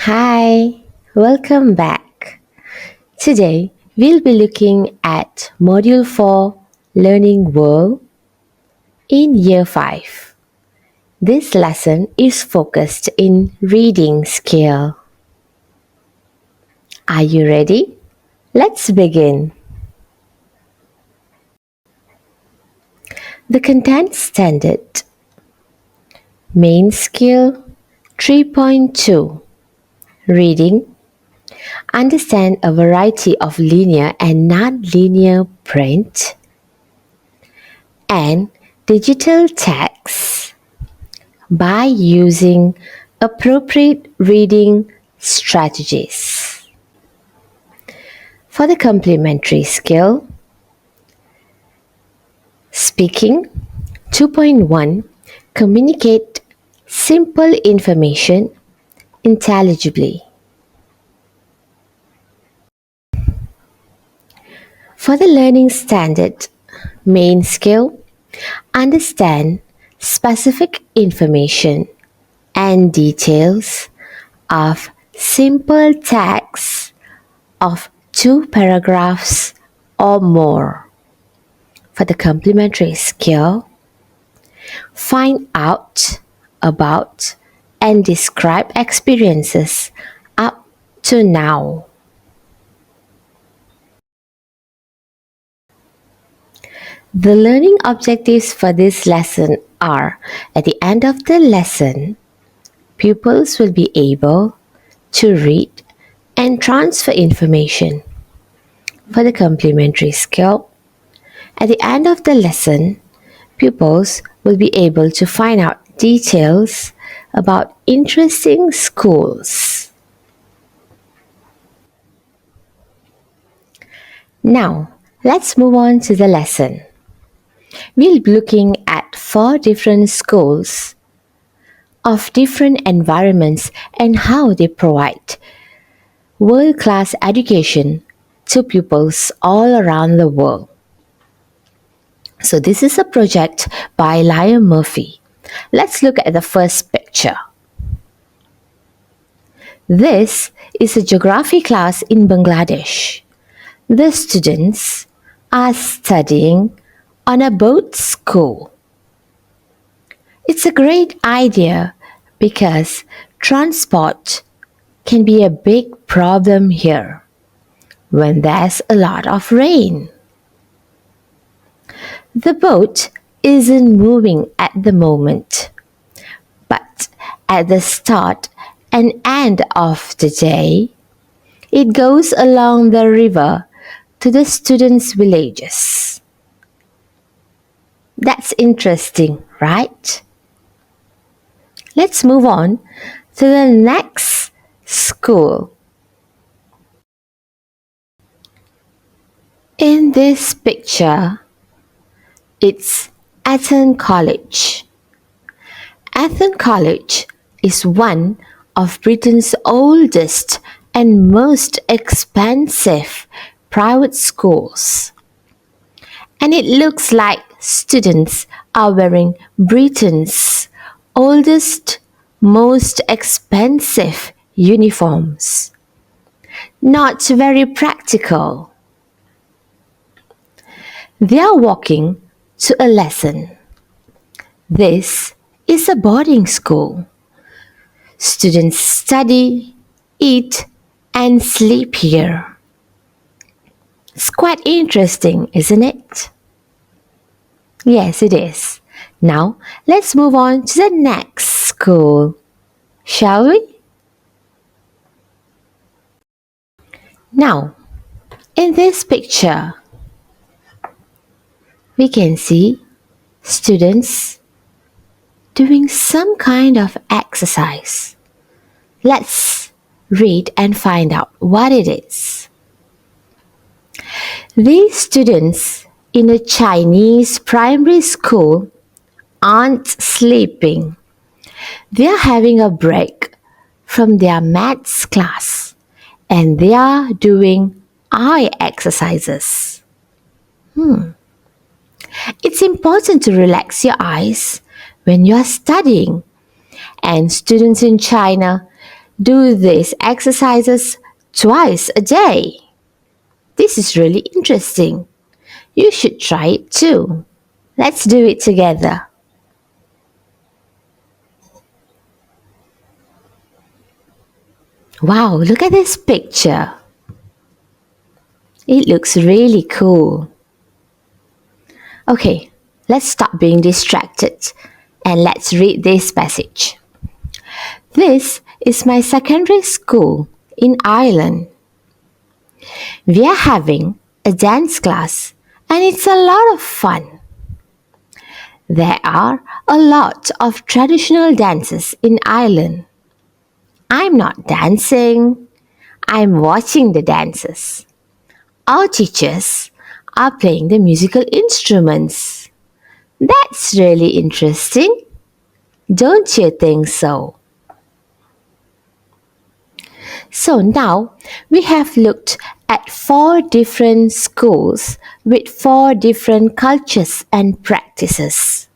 Hi, welcome back. Today we'll be looking at Module 4 Learning World in Year 5. This lesson is focused in reading skill. Are you ready? Let's begin. The content standard. Main skill 3.2 Reading. Understand a variety of linear and non-linear print and digital text by using appropriate reading strategies. For the complementary skill, speaking 2.1 Communicate simple information intelligibly. For the learning standard, main skill, understand specific information and details of simple text of 2 paragraphs or more. For the complementary skill, find out about and describe experiences up to now. The learning objectives for this lesson are: at the end of the lesson, pupils will be able to read and transfer information. For the complementary skill, at the end of the lesson, pupils will be able to find out details about interesting schools. Now, let's move on to the lesson. We'll be looking at 4 different schools of different environments and how they provide world-class education to pupils all around the world. So this is a project by Liam Murphy. Let's look at the first picture. This is a geography class in Bangladesh. The students are studying on a boat school. It's a great idea because transport can be a big problem here when there's a lot of rain. The boat isn't moving at the moment, but at the start and end of the day, it goes along the river to the students' villages. That's interesting, right? Let's move on to the next school. In this picture, it's Eton College. Eton College is one of Britain's oldest and most expensive private schools. And it looks like students are wearing Britain's oldest, most expensive uniforms. Not very practical. They are walking to a lesson. This is a boarding school. Students study, eat, and sleep here. It's quite interesting, isn't it? Yes, it is. Now, let's move on to the next school, shall we? Now, in this picture, we can see students doing some kind of exercise. Let's read and find out what it is. These students in a Chinese primary school aren't sleeping. They are having a break from their maths class and they are doing eye exercises. It's important to relax your eyes when you are studying, and students in China do these exercises twice a day. This is really interesting. You should try it too. Let's do it together. Wow, look at this picture. It looks really cool. Okay, let's stop being distracted and let's read this passage. This is my secondary school in Ireland. We are having a dance class and it's a lot of fun. There are a lot of traditional dances in Ireland. I'm not dancing, I'm watching the dances. Our teachers are playing the musical instruments. That's really interesting. Don't you think so? So now we have looked at 4 different schools with 4 different cultures and practices.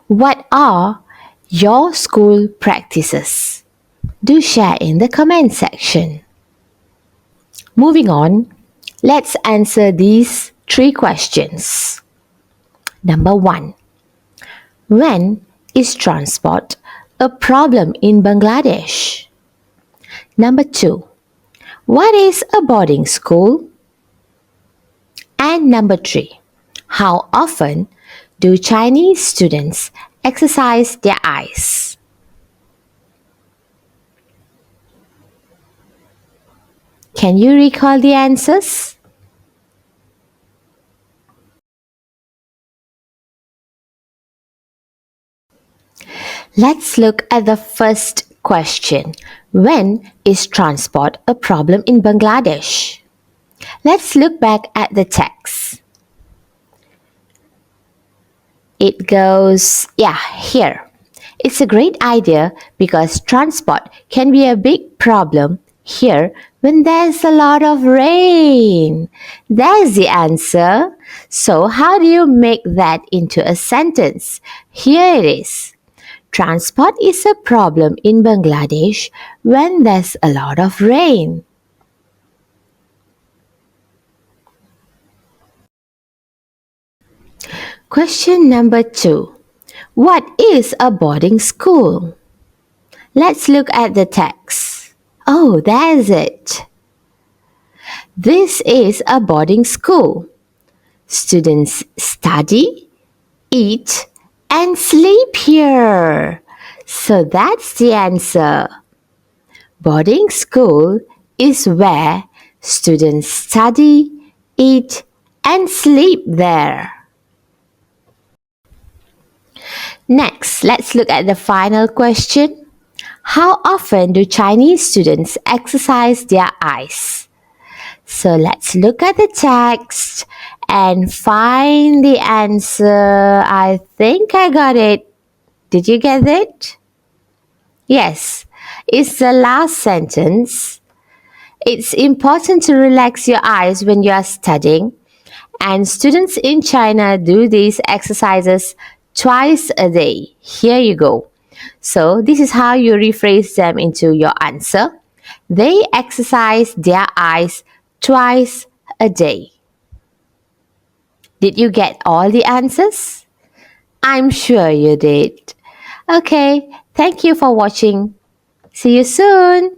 What are your school practices? Do share in the comment section. Moving on, let's answer these 3 questions. Number 1. When is transport a problem in Bangladesh? Number 2. What is a boarding school? And number 3. How often do Chinese students exercise their eyes? Can you recall the answers? Let's look at the first question. When is transport a problem in Bangladesh? Let's look back at the text. It goes, here. It's a great idea because transport can be a big problem here when there's a lot of rain. There's the answer. So, how do you make that into a sentence? Here it is. Transport is a problem in Bangladesh when there's a lot of rain. Question number 2. What is a boarding school? Let's look at the text. Oh, there's it. This is a boarding school. Students study, eat, and sleep here. So that's the answer. Boarding school is where students study, eat, and sleep there. Next, let's look at the final question. How often do Chinese students exercise their eyes? So let's look at the text and find the answer. I think I got it. Did you get it? Yes, it's the last sentence. It's important to relax your eyes when you are studying, and students in China do these exercises twice a day. Here you go. So, this is how you rephrase them into your answer. They exercise their eyes twice a day. Did you get all the answers? I'm sure you did. Okay, thank you for watching. See you soon.